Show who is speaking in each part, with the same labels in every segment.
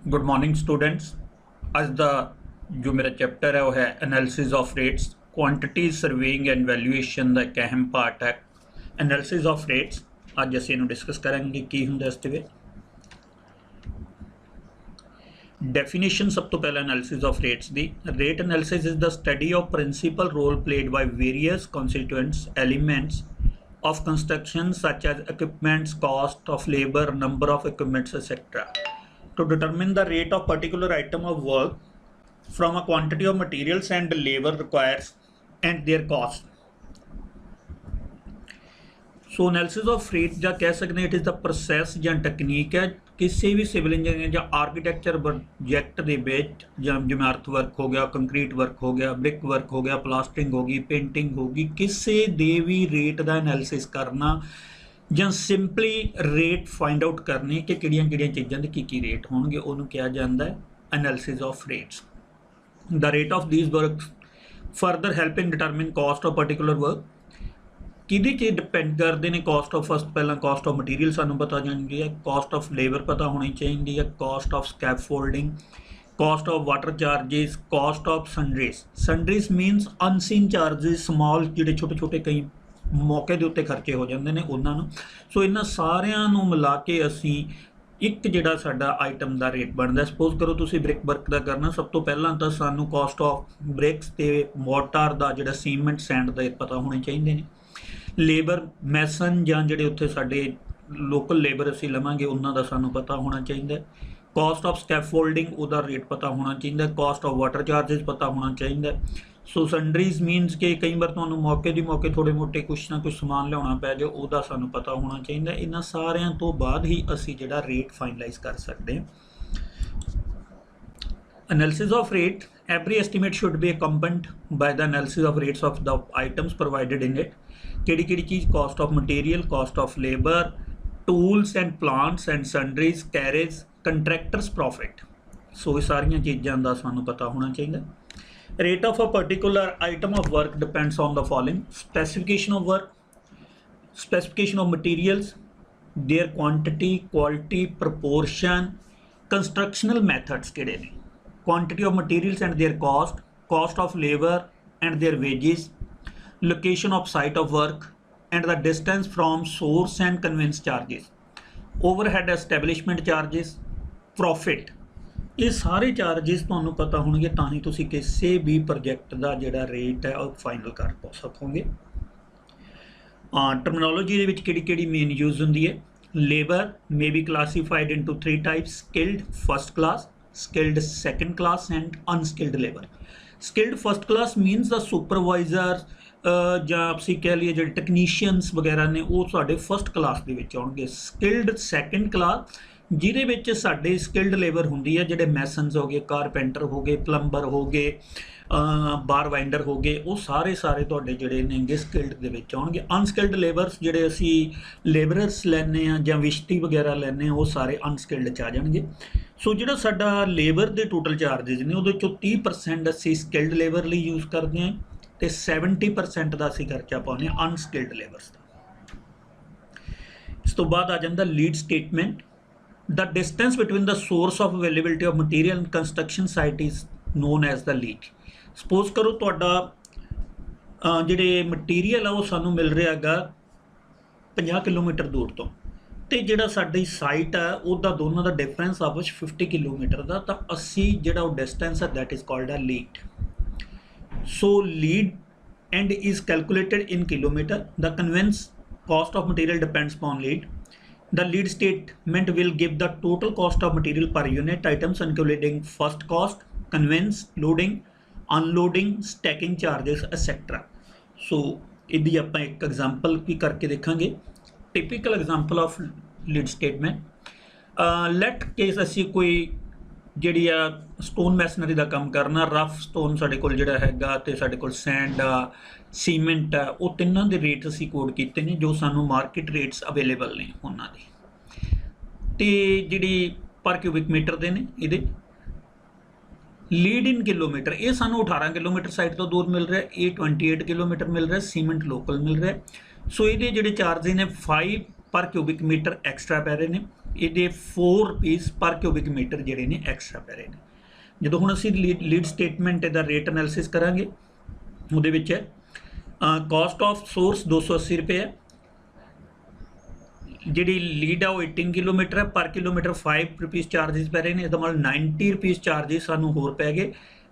Speaker 1: Good morning students. आज का जो मेरा चैप्टर है वो है analysis of rates. Quantity surveying and valuation का एक अहम पार्ट है एनालिसिस ऑफ रेट्स। अज असीं इहनूं डिस्कस करांगे की हुंदा इस दे डेफिनेशन। सब तो पहला एनालिसिस ऑफ रेट्स दी। Rate analysis is the study of principal role played by various constituents elements of construction such as equipments, cost of labor, number of equipments, etc. to determine the rate of particular item of work from a quantity of materials and labor requires and their cost. So analysis of rate ਜਾਂ ਕਹਿ ਸਕਦੇ ਹਾਂ it is the process ਜਾਂ technique ਹੈ ਕਿਸੇ ਵੀ civil engineering ਜਾਂ architecture project ਦੇ ਵਿੱਚ, ਜਾਂ ਜਿਵੇਂ ਅਰਥ ਵਰਕ ਹੋ ਗਿਆ, ਕੰਕਰੀਟ ਵਰਕ ਹੋ ਗਿਆ, ਬ੍ਰਿਕ ਵਰਕ ਹੋ ਗਿਆ, ਪਲਾਸਟਰਿੰਗ ਹੋ ਗਈ, ਪੇਂਟਿੰਗ ਹੋ ਗਈ, ਕਿਸੇ ਦੇ ਵੀ ਰੇਟ ਦਾ ਐਨਾਲਿਸਿਸ ਕਰਨਾ ਜਾਂ ਸਿੰਪਲੀ ਰੇਟ ਫਾਈਂਡ ਆਊਟ ਕਰਨੇ ਕਿ ਕਿਹੜੀਆਂ ਚੀਜ਼ਾਂ ਦੇ ਕੀ ਰੇਟ ਹੋਣਗੇ, ਉਹਨੂੰ ਕਿਹਾ ਜਾਂਦਾ ਹੈ analysis of rates. The rate of these works further help in determine cost of particular work. किहदे च डिपेंड करते हैं? कॉस्ट ऑफ फस्ट पहला कॉस्ट ऑफ मटीरियल सानू पता चाहिए है, कॉस्ट ऑफ लेबर पता होनी चाहिए है, cost of scaffolding, cost of water charges, cost of sun rays. Sun rays मीनस unseen charges, small जिहड़े छोटे छोटे कई मौके के उत्ते खर्चे हो जाते हैं उन्होंने। सो इन्हां सारियां नूं मिला के असीं एक जिहड़ा साडा आइटम का रेट बनता। सपोज करो तुसीं ब्रिक वर्क का करना, सब तो पहला तो सानू कॉस्ट ऑफ ब्रिक्स ते मोर्टार का जिहड़ा सीमेंट सैंड का पता होने चाहिए ने। लेबर मैसन ਜਾਂ ਜਿਹੜੇ ਉੱਥੇ ਸਾਡੇ ਲੋਕਲ ਲੇਬਰ ਅਸੀਂ ਲਵਾਂਗੇ ਉਹਨਾਂ ਦਾ ਸਾਨੂੰ ਪਤਾ ਹੋਣਾ ਚਾਹੀਦਾ। ਕਾਸਟ ਆਫ ਸਕੈਫੋਲਡਿੰਗ ਉਹਦਾ ਰੇਟ ਪਤਾ ਹੋਣਾ ਚਾਹੀਦਾ। ਕਾਸਟ ਆਫ ਵਾਟਰ ਚਾਰजेस ਪਤਾ ਹੋਣਾ ਚਾਹੀਦਾ। ਸੋ ਸਨਡਰੀਜ਼ ਮੀਨਸ ਕਿ ਕਈ ਵਾਰ ਤੁਹਾਨੂੰ ਮੌਕੇ ਥੋੜੇ ਮੋਟੇ ਕੁਛ ਨਾ ਕੁਛ ਸਮਾਨ ਲਿਆਉਣਾ ਪੈ ਜਾਏ, ਉਹਦਾ ਸਾਨੂੰ ਪਤਾ ਹੋਣਾ ਚਾਹੀਦਾ। ਇਹਨਾਂ ਸਾਰਿਆਂ ਤੋਂ ਬਾਅਦ ਹੀ ਅਸੀਂ ਜਿਹੜਾ ਰੇਟ ਫਾਈਨਲਾਈਜ਼ ਕਰ ਸਕਦੇ ਹਾਂ। Analysis of rate, every estimate should be accompanied by the analysis of rates of the items provided in it. ਕਿਹੜੀ ਚੀਜ਼? cost of material, cost of labor, tools and plants and sundries, carriage, contractors profit. ਸੋ ਇਹ ਸਾਰੀਆਂ ਚੀਜ਼ਾਂ ਦਾ ਸਾਨੂੰ ਪਤਾ ਹੋਣਾ ਚਾਹੀਦਾ। rate of a particular item of work depends on the following: specification of work, specification of materials, their quantity, quality, proportion, constructional methods ਕਿਹੜੇ ਨੇ, quantity of materials and their cost, cost of labor and their wages, location of site of work and the distance from source and conveyance charges, overhead establishment charges, profit। ਇਹ ਸਾਰੇ charges ਤੁਹਾਨੂੰ ਪਤਾ ਹੋਣਗੇ ਤਾਂ ਹੀ ਤੁਸੀਂ ਕਿਸੇ ਵੀ ਪ੍ਰੋਜੈਕਟ ਦਾ ਜਿਹੜਾ rate ਹੈ ਉਹ ਫਾਈਨਲ ਕਰ ਸਕੋਗੇ। ਟਰਮੀਨੋਲੋਜੀ ਦੇ ਵਿੱਚ ਕਿਹੜੀ ਮੇਨ ਯੂਜ਼ ਹੁੰਦੀ ਹੈ? Labour may be classified into 3 types: skilled first class, skilled second class and unskilled labor। skilled first class means the supervisor ਜਾਂ ਅਸੀਂ ਕਹਿ ਲਈਏ ਜਿਹੜੇ ਟੈਕਨੀਸ਼ੀਅਨਸ ਵਗੈਰਾ ਨੇ ਉਹ ਸਾਡੇ ਫਸਟ ਕਲਾਸ ਦੇ ਵਿੱਚ ਆਉਣਗੇ। ਸਕਿਲਡ ਸੈਕੰਡ ਕਲਾਸ ਜਿਹਦੇ ਵਿੱਚ ਸਾਡੇ ਸਕਿਲਡ ਲੇਬਰ ਹੁੰਦੀ ਹੈ, ਜਿਹੜੇ ਮੈਸਨਸ ਹੋ ਗਏ, ਕਾਰਪੈਂਟਰ ਹੋ ਗਏ, ਪਲੰਬਰ ਹੋ ਗਏ, ਬਾਰ ਵਾਈਂਡਰ ਹੋ ਗਏ, ਉਹ ਸਾਰੇ ਤੁਹਾਡੇ ਜਿਹੜੇ ਨੇਗੇ ਸਕਿਲਡ ਦੇ ਵਿੱਚ ਆਉਣਗੇ। ਅਨਸਕਿਲਡ ਲੇਬਰਸ ਜਿਹੜੇ ਅਸੀਂ ਲੇਬਰਰਸ ਲੈਂਦੇ ਹਾਂ ਜਾਂ ਵਿਸ਼ਤੀ ਵਗੈਰਾ ਲੈਂਦੇ ਹਾਂ, ਉਹ ਸਾਰੇ ਅਨਸਕਿਲਡ 'ਚ ਆ ਜਾਣਗੇ। ਸੋ ਜਿਹੜਾ ਸਾਡਾ ਲੇਬਰ ਦੇ ਟੋਟਲ ਚਾਰजेस ਨੇ ਉਹਦੇ 'ਚੋਂ 30% ਅਸੀਂ ਸਕਿਲਡ ਲੇਬਰ ਲਈ ਯੂਜ਼ ਕਰਦੇ ਹਾਂ ਤੇ 70% ਦਾ ਅਸੀਂ ਖਰਚਾ ਪਾਉਂਦੇ ਹਾਂ ਅਨਸਕਿਲਡ ਲੇਬਰਸ ਦਾ। ਇਸ ਤੋਂ ਬਾਅਦ ਆ ਜਾਂਦਾ lead statement. The distance between the source of availability of material and construction site is non as the lead. Suppose ਕਰੋ ਤੁਹਾਡਾ ਜਿਹੜੇ ਮਟੀਰੀਅਲ ਆ ਉਹ ਸਾਨੂੰ ਮਿਲ ਰਿਹਾ ਹੈਗਾ 50 ਕਿਲੋਮੀਟਰ ਦੂਰ ਤੋਂ, ਤੇ ਜਿਹੜਾ ਸਾਡੀ ਸਾਈਟ ਆ ਉਹਦਾ ਦੋਨਾਂ ਦਾ ਡਿਫਰੈਂਸ ਆਪਸ 50 ਕਿਲੋਮੀਟਰ ਦਾ, ਤਾਂ ਅਸੀਂ ਜਿਹੜਾ ਉਹ ਡਿਸਟੈਂਸ ਹੈ that is called a lead. So lead end is calculated in kilometer. The conveyance cost of material depends upon lead. The lead statement will give the total cost of material per unit items including first cost, conveyance, loading, unloading, stacking charges, etc. So ਇਹਦੀ ਆਪਾਂ ਇੱਕ example ਵੀ ਕਰਕੇ ਦੇਖਾਂਗੇ। Typical example of lead statement. Let case ਅਸੀਂ ਕੋਈ ਜਿਹੜੀ ਆ ਸਟੋਨ ਮੈਸਨਰੀ ਦਾ ਕੰਮ ਕਰਨਾ, ਰਫ ਸਟੋਨ ਸਾਡੇ ਕੋਲ ਜਿਹੜਾ ਹੈਗਾ ਤੇ ਸਾਡੇ ਕੋਲ ਸੈਂਡ ਆ, ਸੀਮੈਂਟ ਆ, ਉਹ ਤਿੰਨਾਂ ਦੇ ਰੇਟ ਅਸੀਂ ਕੋਡ ਕੀਤੇ ਨੇ ਜੋ ਸਾਨੂੰ ਮਾਰਕੀਟ ਰੇਟਸ ਅਵੇਲੇਬਲ ਨੇ ਉਹਨਾਂ ਦੇ, ਤੇ ਜਿਹੜੀ ਪਰ ਕਿਊਬਿਕ ਮੀਟਰ ਦੇ ਨੇ। ਇਹਦੇ ਲੀਡ ਇਨ ਕਿਲੋਮੀਟਰ, ਇਹ ਸਾਨੂੰ 18 ਕਿਲੋਮੀਟਰ ਸਾਈਟ ਤੋਂ ਦੂਰ ਮਿਲ ਰਿਹਾ, ਇਹ 28 ਕਿਲੋਮੀਟਰ ਮਿਲ ਰਿਹਾ, ਸੀਮੈਂਟ ਲੋਕਲ ਮਿਲ ਰਿਹਾ। ਸੋ ਇਹਦੇ ਜਿਹੜੇ ਚਾਰजेस ਨੇ 5 पर क्यूबिक मीटर एक्सट्रा पै रहे हैं, ये 4 रुपीज़ पर क्यूबिक मीटर जोड़े ने एक्सट्रा पै रहे हैं। जो हम असी लीड स्टेटमेंट का रेट एनालिसिस करांगे ਉਹਦੇ ਵਿੱਚ कॉस्ट ऑफ सोर्स 280 रुपये है, जी लीड है वो 18 किलोमीटर है, पर किलोमीटर 5 रुपीज़ चार्जिस पै रहे हैं, इसका मतलब 90 रुपीज़ चार्जिस सानू होर पै गए।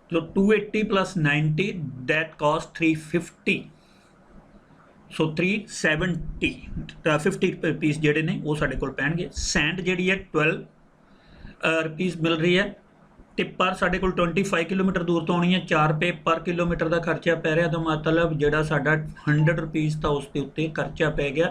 Speaker 1: तो 280 plus 90 that cost 350, so 370 50 rupees जोड़े ने वो साढ़े कोल पैणगे। सैंड जी है 12 रुपीज़ मिल रही है, तो पर साढ़े कोल 25 किलोमीटर दूर तो आनी है, 4 रुपये पर किलोमीटर का खर्चा पै रहा, तो मतलब जोड़ा साडा 100 रुपीज़ तो उसके उत्ते खर्चा पै गया।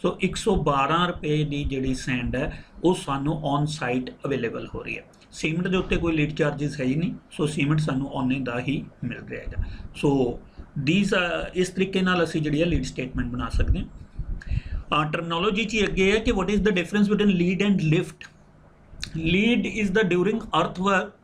Speaker 1: सो 112 रुपये की जी सैंड है वो सानू ऑन साइट अवेलेबल हो रही है। सीमेंट के उत्ते कोई लीड चार्जिस है ही नहीं, सो सीमेंट सानू ओने का ही मिल रहा है। सो दीज इस तरीके नाल असीं जिहड़ी लीड स्टेटमेंट बना सकते हैं। टर्मिनोलॉजी च अगे है कि what is the difference between lead and lift. Lead is the during earthwork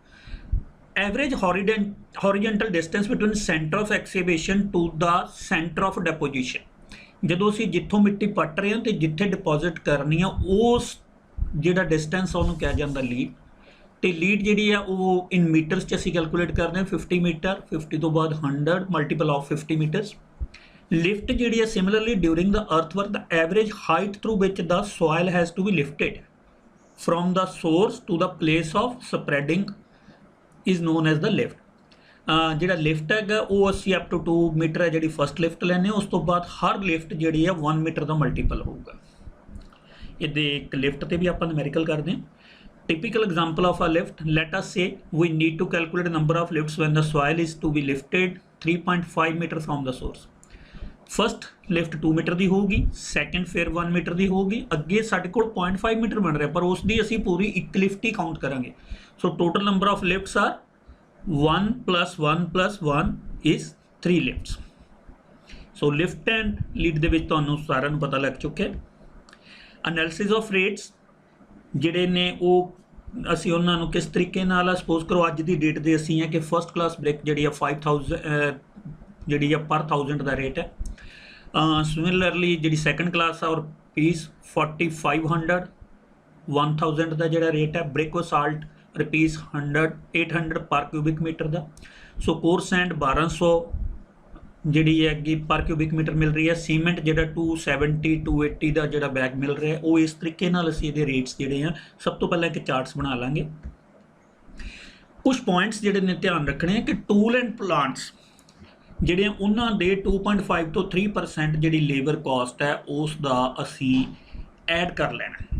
Speaker 1: average horizontal distance between centre of excavation to the centre of deposition. जो असीं जिथों मिट्टी पट रहे हैं तो जिथे डिपोजिट करनी है उस जिहड़ा डिस्टेंस उन्होंने कहा जाता लीड। तो लीड जी है वो इन मीटरस च असीं कैलकुलेट करते हैं 50 मीटर, 50 तो बाद 100 मल्टीपल ऑफ 50 मीटरस। लिफ्ट जी है similarly during the earthwork the average height through which the soil has to be lifted from the source to the place of spreading is known as the lift. जोड़ा lift है वो असी up to 2 metre है जी first lift लैने, उस तो बाद हर lift जी है 1 मीटर का मल्टीपल होगा। ये एक लिफ्ट से भी आप न्यूमेरिकल करते हैं। Typical example of a lift, let us say we need to calculate number of lifts when the soil is to be lifted 3.5 metre from the source. First lift 2 metre की होगी, second फिर 1 metre की होगी, अगे साढ़े कोल 0.5 metre बन रहा, पर उसकी असी पूरी एक लिफ्ट ही काउंट करांगे। So total number of lifts are 1 + 1 + 1 is 3 lifts. So lift and lead दे विच तुहानूं सारिਆਂ ਨੂੰ पता लग चुका है। एनालिसिस ऑफ रेट्स जिहड़े ने वो असी उन्होंने किस तरीके नाल सपोज करो अज की डेट दे असी हैं कि फस्ट क्लास ब्रिक जी 5000 जी पर 1000 का रेट है। सिमिलरली जी सैकेंड क्लास है और रुपीज़ 4500 1000 का जोड़ा रेट है। ब्रिक साल्ट रुपीज़ 800 पर क्यूबिक मीटर का। सो कोर सैंड 1200 जी है पर क्यूबिक मीटर मिल रही है। सीमेंट जो 270 280 का जोड़ा बैग मिल रहा है वो इस तरीके असी ये रेट्स जोड़े हैं सब तो पहले एक चार्ट्स बना लाँगे। कुछ पॉइंट्स जोड़े ने ध्यान रखने हैं कि टूल एंड प्लांट्स ਜਿਹੜੇ ਉਹਨਾਂ ਦੇ 2.5 ਤੋਂ 3% ਜਿਹੜੀ ਲੇਬਰ ਕਾਸਟ ਹੈ ਉਸ ਦਾ ਅਸੀਂ ਐਡ ਕਰ ਲੈਣਾ।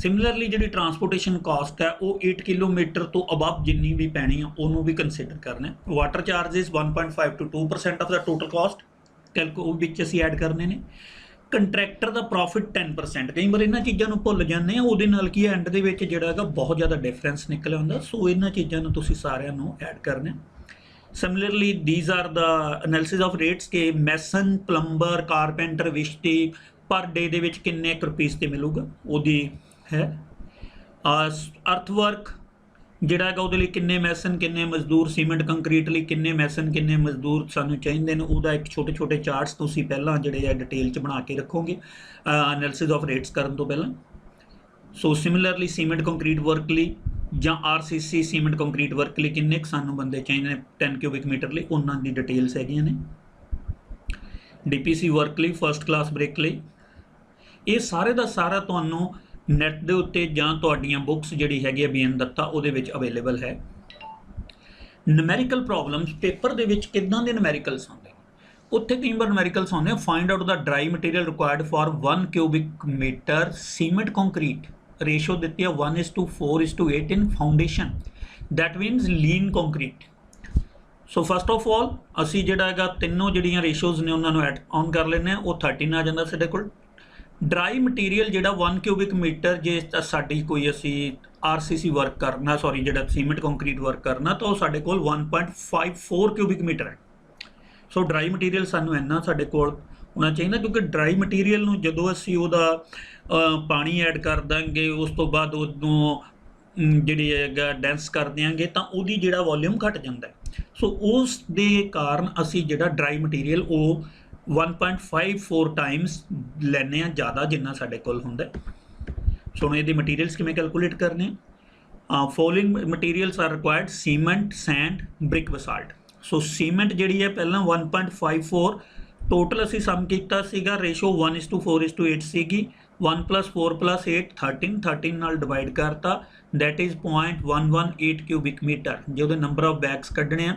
Speaker 1: ਸਿਮਿਲਰਲੀ ਜਿਹੜੀ ਟਰਾਂਸਪੋਰਟੇਸ਼ਨ ਕਾਸਟ ਹੈ ਉਹ 8 ਕਿਲੋਮੀਟਰ ਤੋਂ ਅਬਵ ਜਿੰਨੀ ਵੀ ਪੈਣੀ ਆ ਉਹਨੂੰ ਵੀ ਕੰਸੀਡਰ ਕਰਨਾ। ਵਾਟਰ ਚਾਰजेस 1.5 to 2% ਆਫ ਦਾ ਟੋਟਲ ਕਾਸਟ ਕੈਲਕੂ ਵਿੱਚ ਅਸੀਂ ਐਡ ਕਰਨੇ ਨੇ। ਕੰਟਰੈਕਟਰ ਦਾ ਪ੍ਰੋਫਿਟ 10%। ਕਈ ਵਾਰ ਇਹਨਾਂ ਚੀਜ਼ਾਂ ਨੂੰ ਭੁੱਲ ਜਾਂਦੇ ਆ, ਉਹਦੇ ਨਾਲ ਕੀ ਐਂਡ ਦੇ ਵਿੱਚ ਜਿਹੜਾ ਹੈਗਾ ਬਹੁਤ ਜ਼ਿਆਦਾ ਡਿਫਰੈਂਸ ਨਿਕਲਿਆ ਹੁੰਦਾ। ਸੋ ਇਹਨਾਂ ਚੀਜ਼ਾਂ ਨੂੰ ਤੁਸੀਂ ਸਾਰਿਆਂ ਨੂੰ ਐਡ ਕਰਨਾ। Similarly these are the analysis of rates के mason plumber carpenter विश्ती per day they विच किन्ने रुपीज़ ते मिलूगा ओदी है। अर्थवर्क जिहड़ा है उहदे लई किन्ने मैसन किन्ने मजदूर, सीमेंट कंक्रीट लई किन्ने मैसन किन्ने मजदूर सानूं चाहीदे ने, उहदा एक छोटे छोटे चार्ट्स तुसीं पहलां जिहड़े है डिटेल च बना के रखोगे एनालिसिस ऑफ रेट्स करन तो पहलां। So similarly cement concrete work लई ਜਾਂ RCC सीमेंट कंक्रीट वर्क लिए किन्ने सानू बंदे चाहिए 10 क्यूबिक मीटर लिए उन्होंने डिटेल्स हैगियां ने। DPC वर्क लिए फस्ट क्लास ब्रेक लिए ये सारे का सारा तुहानू नैट के उत्ते जां तुहाडीआं बुक्स जिहड़ी हैगी BN दत्ता उहदे विच अवेलेबल है। न्यूमेरिकल प्रॉब्लम्स पेपर दे विच किदां दे न्यूमेरिकल्स आउंदे उत्थे कई बार न्यूमेरिकल्स आउंदे find out the dry material required for 1 cubic metre cement concrete ratio दी है 1:4:8 in foundation that means lean concrete. So first of all असी जिहड़ा हैगा तीनों जिहड़ियां रेशोज़ ने उन्होंने एड ऑन कर लेने वो 13 आ जाता साडे कोल। ड्राई मटीरियल जिहड़ा 1 क्यूबिक मीटर जे साडी कोई असी RCC वर्क करना सॉरी जिहड़ा सीमेंट कंक्रीट वर्क करना तो साडे कोल 1.54 क्यूबिक मीटर है। सो ड्राई मटीरियल सानू इन्ना साडे कोल होना चाहिए क्योंकि ड्राई मटीरियल नूं जदों असी उहदा पानी ऐड कर देंगे उस तो बाद उदों जिहड़ी है डेंस कर देंगे तो उहदी जिहड़ा वॉल्यूम घट जाता है। सो उस दे कारण असी जिहड़ा ड्राई मटीरियल वो 1.54 टाइम्स लैने ज़्यादा जिन्ना साडे कोल हुंदा। सो हुण इहदी मटीरियल्स किवें कैलकुलेट करने? Following materials are required cement, sand, brick, basalt. So cement जिहड़ी है पहलां 1.54 टोटल असीं सम कीता सीगा, रेशो 1:4:8 सीगी। 1 + 4 + 8 13 नाल डिवाइड करता, दैट इज़ 0.118 क्यूबिक मीटर। जे उहदे नंबर ऑफ बैग्स कड्ढणे आ,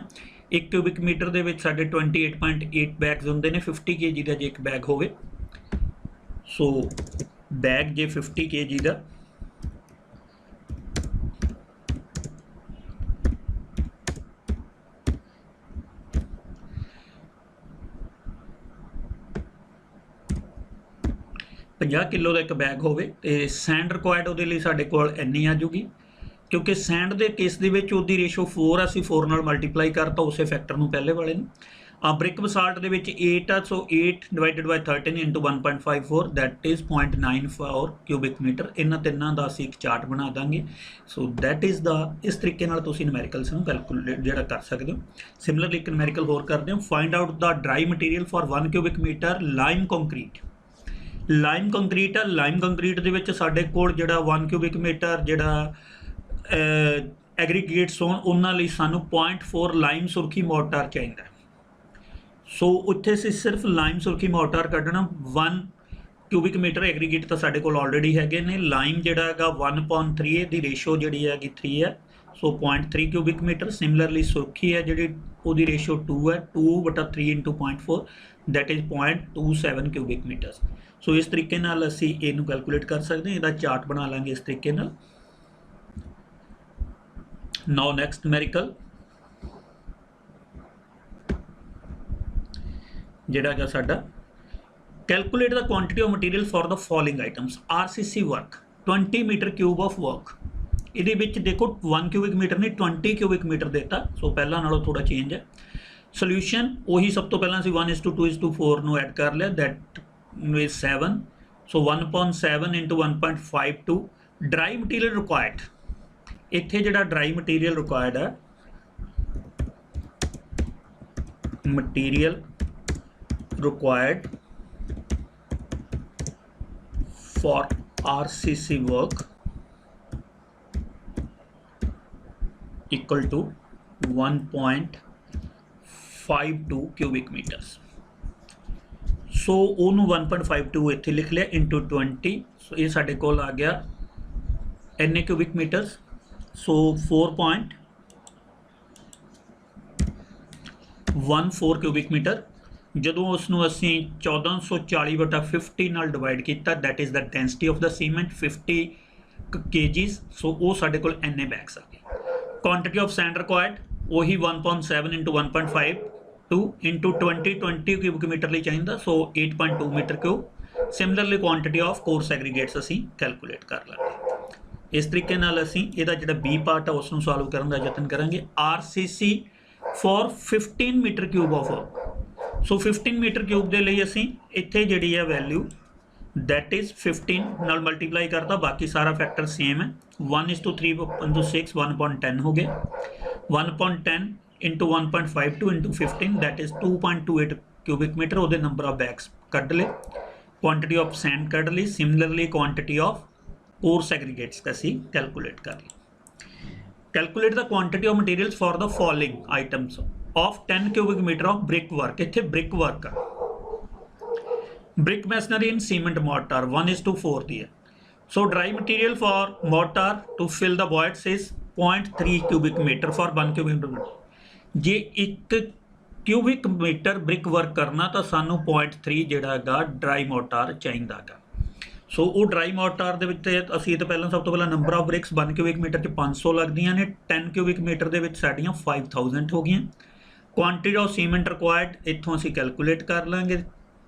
Speaker 1: 1 क्यूबिक मीटर दे विच साडे 28.8 बैग्स हुंदे ने। 50 kg दा जे एक बैग होवे, सो बैग जे 50 kg दा, पंजाह किलो का एक बैग होवे ते सैंड रिक्वायर्ड उहदे लई साडे कोल इन्नी आ जूगी, क्योंकि सैंड के केस दे विच उहदी रेशो 4 असीं 4 नाल मल्टीप्लाई करता उस फैक्टर नूं पहले वाले नूं। ब्रिक बसाल्ट दे विच 8 आ, so 8 divided by 13 × 1.54 that is 0.94 cubic metre. इन्हां तिन्नां दा असीं एक चार्ट बना दांगे। सो दैट इज़ द इस तरीके नाल तुसीं न्यूमेरिकल्स नूं कैलकुलेट जिहड़ा कर सकदे हो। सिमिलरली एक न्यूमेरिकल होर करदे हो, find out the dry material for 1 cubic metre lime concrete. Lime concrete आ, लाइम कंक्रीट दे विच साडे कोल जिहड़ा 1 क्यूबिक मीटर जिहड़ा एग्रीगेट्स होण उन्हां लई सानूं 0.4 लाइम सुरखी मोर्टार चाहीदा। सो उत्थे असीं सिर्फ लाइम सुरखी मोर्टार कड्ढना। 1 क्यूबिक मीटर एग्रीगेट तो साडे कोल ऑलरेडी हैगे ने। लाइम जिहड़ा हैगा 1/3 दी रेशो जिहड़ी हैगी 3 है, सो 0.3 क्यूबिक मीटर। सिमिलरली सुरखी है जिहड़ी उहदी रेशो 2 है, 2/3 × 0.4 दैट इज़ 0.27 क्यूबिक मीटर्स। सो इस तरीके नाल असीं इहनूं कैलकुलेट कर सकते हैं। इहदा चार्ट बना लांगे इस तरीके नाल। नाउ नैक्सट न्यूमेरिकल जिहड़ा है साडा, calculate the quantity of material for the following items. RCC work 20 metre cube of work. इहदे विच देखो 1 क्यूबिक मीटर नहीं 20 क्यूबिक मीटर देता, सो पहला नालों थोड़ा चेंज है। सोल्यूशन वही सब तो पहला असीं 1:2:4 नूं ऐड कर लिया, that is 7, so 1/7 × 1.52 dry material required. इत्थे जिहड़ा ड्राई मटीरियल रिक्वायर्ड है, material required for RCC work equal to 1.52 cubic metres. So उन्होंने 1.52 इत्थे लिख लिया इंटू 20। सो ये साढ़े कोल आ गया एन क्यूबिक मीटर्स, सो 4.14 क्यूबिक मीटर। जदों उसनूं असीं 1440/50 नाल डिवाइड किया, that is the density of the cement 50 kg। सो वो साढ़े कोल एन बैग्स आ गए। क्वांटिटी ऑफ सैंड रिक्वायर्ड वही 1.7 × 1.52 इंटू 20 क्यूबिक मीटर लिए चाहिए, so 8.2 metre cube. Similarly quantity of coarse aggregates असीं कैलकुलेट कर लेंगे। इस तरीके नाल असीं इहदा जिहड़ा बी पार्ट है उसनूं सॉल्व करन दा यतन करांगे। RCC for 15 metre cube of work. So 15 metre cube दे लई असीं इत्थे जिहड़ी है वैल्यू दैट इज़ 15 नाल मल्टीप्लाई करता, बाकी सारा फैक्टर सेम है। 1:3:6 1/10 हो गया। 1/10 into 1.52 into 15 that is 2.28 cubic metre. वो नंबर ऑफ बैग्स कट ले, क्वांटिटी ऑफ सैंड कट ली। Similarly quantity of coarse aggregates का सी कैलकुलेट कर ली। Calculate the quantity of materials for the following items of 10 cubic metre of brick work. इत्थे ब्रिक वर्क आ, brick masonry in cement mortar 1:4 दी है। So dry material for mortar to fill the voids is 0.3 cubic metre for 1 cubic metre. जे 1 cubic metre brick work करना तो सानू 0.3 जिहड़ा हैगा ड्राई मोर्टार चाहिदा हैगा। सो वो ड्राई मोर्टार दे विच असीं तो पहलां सब तो पहलां number of bricks 1 cubic metre च 500 लगदियां ने। 10 क्यूबिक मीटर दे विच साडियां 5000 हो गईयां। क्वांटिटी ऑफ सीमेंट रिक्वायर्ड इत्थों असीं कैलकुलेट कर लांगे,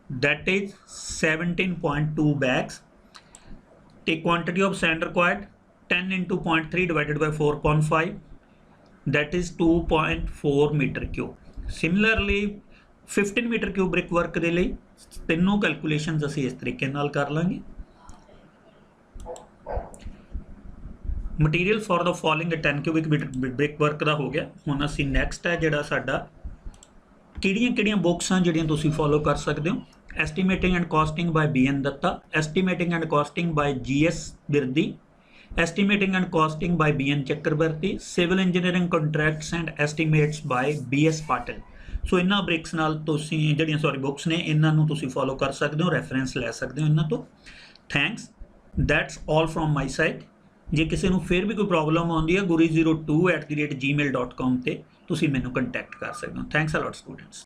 Speaker 1: दैट इज़ 17.2 बैग्स। ते quantity of sand required 10 × 0.3 divided by 4.5 that is 2.4 metre cube. Similarly 15 metre cube brick work के लिए तीनों कैलकुलेशनस असीं इस तरीके नाल कर लांगे। Material for the following 10 cubic metre brick work का हो गया। हुण असीं नैक्सट है जिहड़ा साडा ਕਿਹੜੀਆਂ ਬੁੱਕਸ ਆ ਜਿਹੜੀਆਂ ਤੁਸੀਂ ਫੋਲੋ ਕਰ ਸਕਦੇ ਹੋ? Estimating and costing by BN Dutta, estimating and costing by GS Birdi, estimating and costing by BN Chakraborty, civil engineering contracts and estimates by BS Patil. So ਇਹਨਾਂ ਬ੍ਰਿਕਸ ਨਾਲ ਤੁਸੀਂ ਜਿਹੜੀਆਂ ਬੁੱਕਸ ਨੇ ਇਹਨਾਂ ਨੂੰ ਤੁਸੀਂ ਫੋਲੋ ਕਰ ਸਕਦੇ ਹੋ, ਰੈਫਰੈਂਸ ਲੈ ਸਕਦੇ ਹੋ ਇਹਨਾਂ ਤੋਂ। Thanks, that's all from my side. ਜੇ ਕਿਸੇ ਨੂੰ ਫਿਰ ਵੀ ਕੋਈ ਪ੍ਰੋਬਲਮ ਆਉਂਦੀ ਹੈ guri02@gmail.com ਤੇ ਤੁਸੀਂ ਮੈਨੂੰ ਕੰਟੈਕਟ ਕਰ ਸਕਦੇ ਹੋ। Thanks a lot students.